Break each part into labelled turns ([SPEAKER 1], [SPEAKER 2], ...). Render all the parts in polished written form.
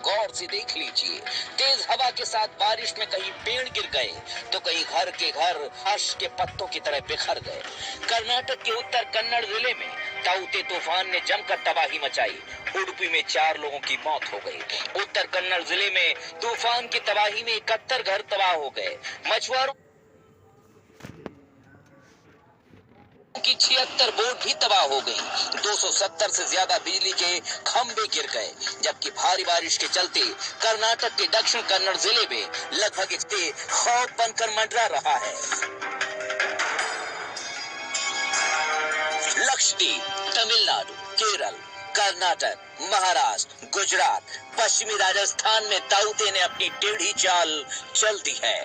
[SPEAKER 1] गौर से देख लीजिए। तेज हवा के साथ बारिश में कहीं पेड़ गिर गए तो कहीं घर के घर हर्ष के पत्तों की तरह बिखर गए। कर्नाटक के उत्तर कन्नड़ जिले में ताउते तूफान ने जमकर तबाही मचाई। उडुपी में 4 लोगों की मौत हो गई। उत्तर कन्नड़ जिले में तूफान की तबाही में 71 घर तबाह हो गए। मछुआरों की 76 बोट भी तबाह हो गई। 270 से ज्यादा बिजली के खंभे गिर गए, जबकि भारी बारिश के चलते कर्नाटक के दक्षिण कन्नड़ जिले में लगभग इससे खौफ बनकर मंडरा रहा है। लक्षद्वीप, तमिलनाडु, केरल, कर्नाटक, महाराष्ट्र, गुजरात, पश्चिमी राजस्थान में ताउते ने अपनी टेढ़ी चाल चल दी है।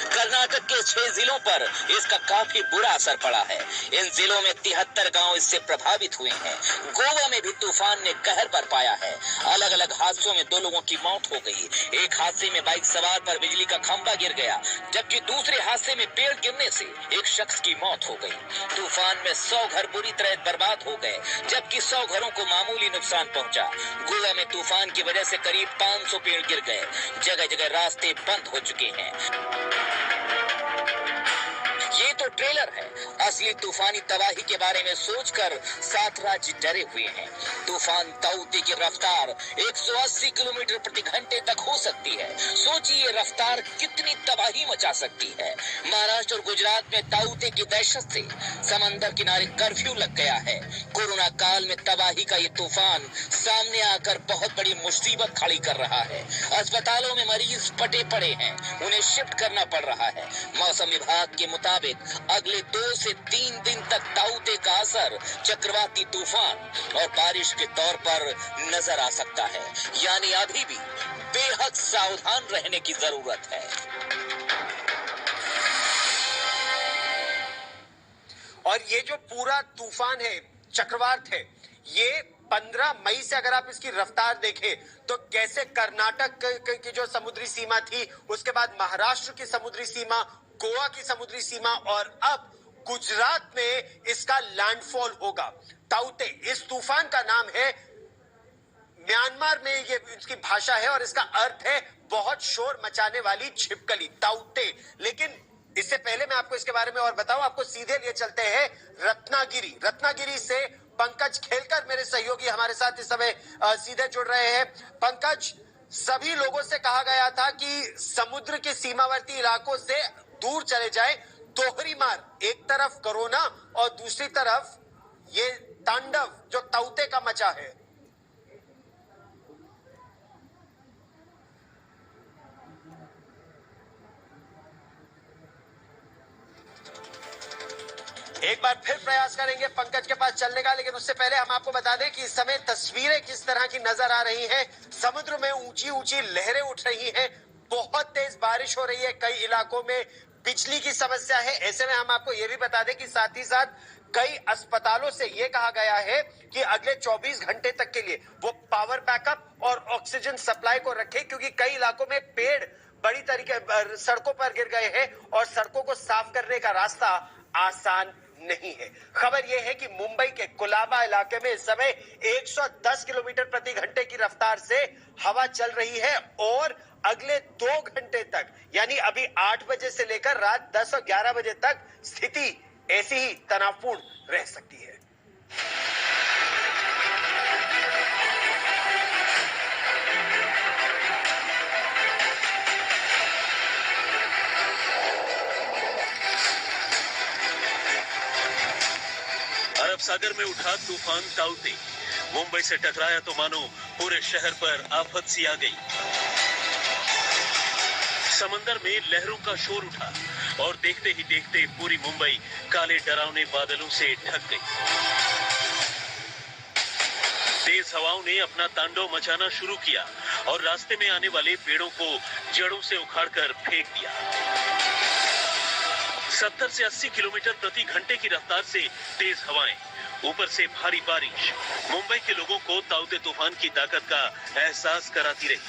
[SPEAKER 1] कर्नाटक के 6 जिलों पर इसका काफी बुरा असर पड़ा है। इन जिलों में 73 गांव इससे प्रभावित हुए हैं। गोवा में भी तूफान ने कहर बरपाया है। अलग अलग हादसों में 2 लोगों की मौत हो गई। एक हादसे में बाइक सवार पर बिजली का खंभा गिर गया, जबकि दूसरे हादसे में पेड़ गिरने से एक शख्स की मौत हो गई। तूफान में 100 घर बुरी तरह बर्बाद हो गए, जबकि 100 घरों को मामूली नुकसान पहुंचा। गोवा में तूफान की वजह से करीब 500 पेड़ गिर गए। जगह जगह रास्ते बंद हो चुके हैं। ये तो ट्रेलर है। असली तूफानी तबाही के बारे में सोचकर 7 राज्य डरे हुए हैं। तूफान ताउते की रफ्तार 180 किलोमीटर प्रति घंटे तक हो सकती है। सोचिए रफ्तार कितनी तबाही मचा सकती है। महाराष्ट्र और गुजरात में ताउते की दहशत से समंदर किनारे कर्फ्यू लग गया है। कोरोना काल में तबाही का ये तूफान सामने आकर बहुत बड़ी मुसीबत खड़ी कर रहा है। अस्पतालों में मरीज पटे पड़े हैं, उन्हें शिफ्ट करना पड़ रहा है। मौसम विभाग के मुताबिक अगले 2 से 3 दिन तक ताउते का असर चक्रवाती तूफान और बारिश के तौर पर नजर आ सकता है। यानी अभी भी बेहद सावधान रहने की जरूरत है।
[SPEAKER 2] और ये जो पूरा तूफान है, चक्रवात है, ये 15 मई से अगर आप इसकी रफ्तार देखें तो कैसे कर्नाटक की जो समुद्री सीमा थी, उसके बाद महाराष्ट्र की समुद्री सीमा, गोवा की समुद्री सीमा और अब गुजरात में इसका लैंडफॉल होगा। ताउते, इस तूफान का नाम है, म्यांमार में ये इसकी भाषा है और इसका अर्थ है बहुत शोर मचाने वाली छिपकली, ताउते। लेकिन इससे पहले मैं आपको इसके बारे में और बताऊं, आपको सीधे लिए चलते हैं रत्नागिरी। रत्नागिरी से पंकज खेलकर मेरे सहयोगी हमारे साथ इस समय सीधे जुड़ रहे हैं। पंकज, सभी लोगों से कहा गया था कि समुद्र के सीमावर्ती इलाकों से दूर चले जाए। दोहरी मार, एक तरफ कोरोना और दूसरी तरफ ये तांडव जो ताउते का मचा है। एक बार फिर प्रयास करेंगे पंकज के पास चलने का, लेकिन उससे पहले हम आपको बता दें कि इस समय तस्वीरें किस तरह की नजर आ रही हैं। समुद्र में ऊंची ऊंची लहरें उठ रही हैं, बहुत तेज बारिश हो रही है, कई इलाकों में बिजली की समस्या है। ऐसे में हम आपको यह भी बता दें कि साथ ही साथ कई अस्पतालों से यह कहा गया है कि अगले 24 घंटे तक के लिए वो पावर बैकअप और ऑक्सीजन सप्लाई को रखें, क्योंकि कई इलाकों में पेड़ बड़ी तरीके सड़कों पर गिर गए हैं और सड़कों को साफ करने का रास्ता आसान नहीं है। खबर यह है कि मुंबई के कुलाबा इलाके में इस समय 110 किलोमीटर प्रति घंटे की रफ्तार से हवा चल रही है और अगले 2 घंटे तक, यानी अभी 8 बजे से लेकर रात 10 और 11 बजे तक स्थिति ऐसी ही तनावपूर्ण रह सकती है।
[SPEAKER 3] अरब सागर में उठा तूफान ताउते, मुंबई से टकराया तो मानो पूरे शहर पर आफत सी आ गई। समंदर में लहरों का शोर उठा और देखते ही देखते पूरी मुंबई काले डरावने बादलों से ढक गई। तेज हवाओं ने अपना तांडव मचाना शुरू किया और रास्ते में आने वाले पेड़ों को जड़ों से उखाड़कर फेंक दिया। 70 से 80 किलोमीटर प्रति घंटे की रफ्तार से तेज हवाएं, ऊपर से भारी बारिश मुंबई के लोगों को ताउते तूफान की ताकत का एहसास कराती रही।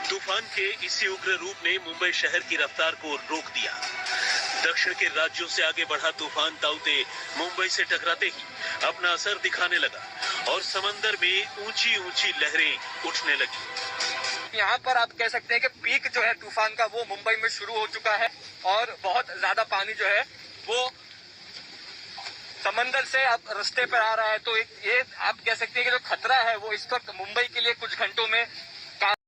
[SPEAKER 3] तूफान के इसी उग्र रूप ने मुंबई शहर की रफ्तार को रोक दिया। दक्षिण के राज्यों से आगे बढ़ा तूफान ताउते मुंबई से टकराते ही अपना असर दिखाने लगा और समंदर में ऊंची ऊंची लहरें उठने लगी।
[SPEAKER 4] यहाँ पर आप कह सकते हैं कि पीक जो है तूफान का वो मुंबई में शुरू हो चुका है और बहुत ज्यादा पानी जो है वो समंदर से अब रास्ते पर आ रहा है। तो ये आप कह सकते हैं कि जो खतरा है वो इस वक्त मुंबई के लिए कुछ घंटों में